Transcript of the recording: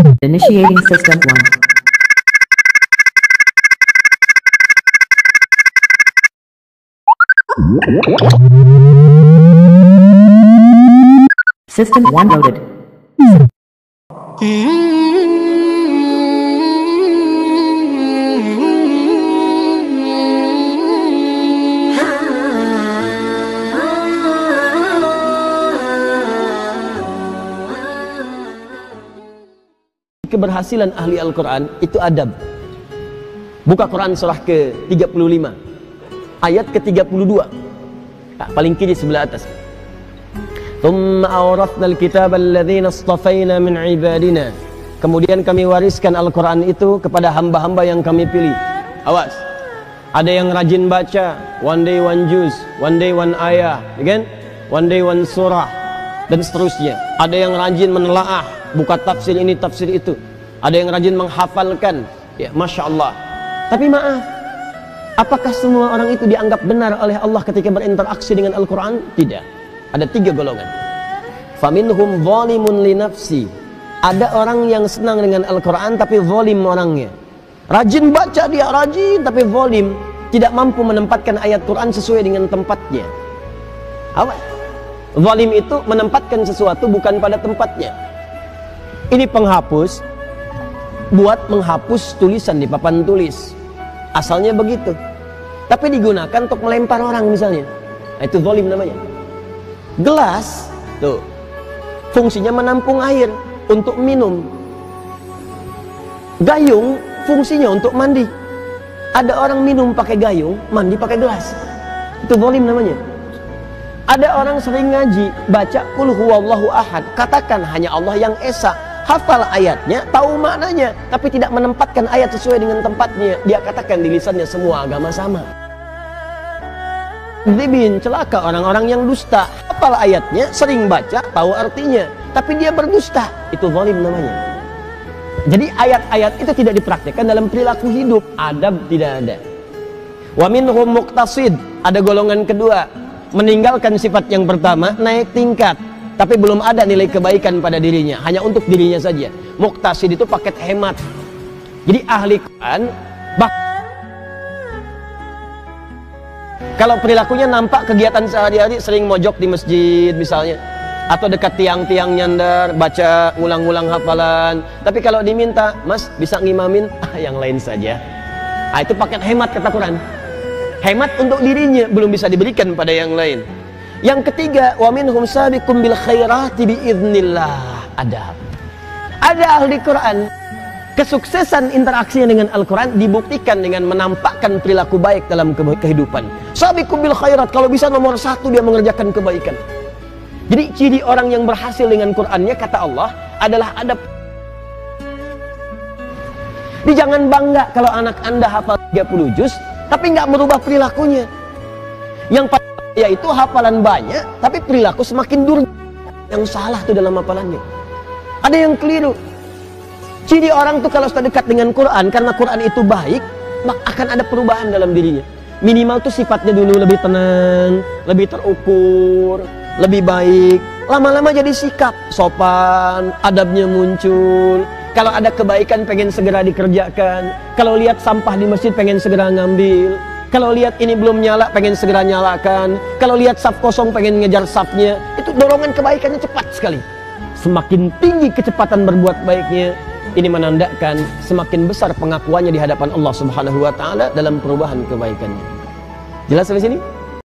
Initiating system 1. System 1 loaded. Keberhasilan ahli Al-Quran itu adab. Buka Quran surah ke-35 ayat ke-32, paling kiri sebelah atas. Thumma awrathna al-kitaba alladhina istafayna min ibadina. Kemudian kami wariskan Al-Quran itu kepada hamba-hamba yang kami pilih. Awas, ada yang rajin baca, one day one juz, one day one ayah, kan? One day one surah, dan seterusnya. Ada yang rajin menelaah, buka tafsir ini tafsir itu. Ada yang rajin menghafalkan, ya Masya Allah. Tapi maaf, apakah semua orang itu dianggap benar oleh Allah ketika berinteraksi dengan Al-Quran? Tidak. Ada 3 golongan. Faminhum zalimun li nafsi. Ada orang yang senang dengan Al-Quran tapi zalim orangnya. Rajin baca dia, rajin tapi zalim, tidak mampu menempatkan ayat Quran sesuai dengan tempatnya. Apa? Zalim itu menempatkan sesuatu bukan pada tempatnya. Ini penghapus buat menghapus tulisan di papan tulis. Asalnya begitu. Tapi digunakan untuk melempar orang misalnya. Nah, itu zalim namanya. Gelas tuh fungsinya menampung air untuk minum. Gayung fungsinya untuk mandi. Ada orang minum pakai gayung, mandi pakai gelas. Itu zalim namanya. Ada orang sering ngaji, baca qul huwallahu ahad, katakan hanya Allah yang esa, hafal ayatnya, tahu maknanya, tapi tidak menempatkan ayat sesuai dengan tempatnya. Dia katakan di lisannya semua agama sama. Dzibin, celaka orang-orang yang dusta, hafal ayatnya, sering baca, tahu artinya, tapi dia berdusta. Itu zalim namanya. Jadi ayat-ayat itu tidak dipraktikkan dalam perilaku hidup, adab tidak ada. Wa minhum muqtasid, ada golongan kedua, meninggalkan sifat yang pertama, naik tingkat, tapi belum ada nilai kebaikan pada dirinya, hanya untuk dirinya saja. Muqtasid itu paket hemat. Jadi ahli Quran kalau perilakunya nampak kegiatan sehari-hari sering mojok di masjid misalnya, atau dekat tiang-tiang nyandar, baca ngulang-ngulang hafalan, tapi kalau diminta, Mas bisa ngimamin, yang lain saja. Nah, itu paket hemat kata Quran. Hemat untuk dirinya, belum bisa diberikan pada yang lain. Yang ketiga, wa minhum sabiqum bil khairati biiznillah. Ada ahli Quran, kesuksesan interaksinya dengan Al-Quran dibuktikan dengan menampakkan perilaku baik dalam kehidupan. Sabiqum bil khairat, kalau bisa nomor 1 dia mengerjakan kebaikan. Jadi ciri orang yang berhasil dengan Qurannya, kata Allah, adalah adab. Jadi jangan bangga kalau anak Anda hafal 30 juz tapi nggak merubah perilakunya. Yang yaitu hafalan banyak tapi perilaku semakin durjana. Yang salah tuh dalam hafalannya. Ada yang keliru. Ciri orang tuh kalau sudah dekat dengan Quran, karena Quran itu baik, maka akan ada perubahan dalam dirinya. Minimal tuh sifatnya dulu lebih tenang, lebih terukur, lebih baik. Lama-lama jadi sikap sopan, adabnya muncul. Kalau ada kebaikan pengen segera dikerjakan. Kalau lihat sampah di masjid pengen segera ngambil. Kalau lihat ini belum nyala pengen segera nyalakan. Kalau lihat saf kosong pengen ngejar safnya. Itu dorongan kebaikannya cepat sekali. Semakin tinggi kecepatan berbuat baiknya, ini menandakan semakin besar pengakuannya di hadapan Allah Subhanahu wa taala dalam perubahan kebaikannya. Jelas sampai sini?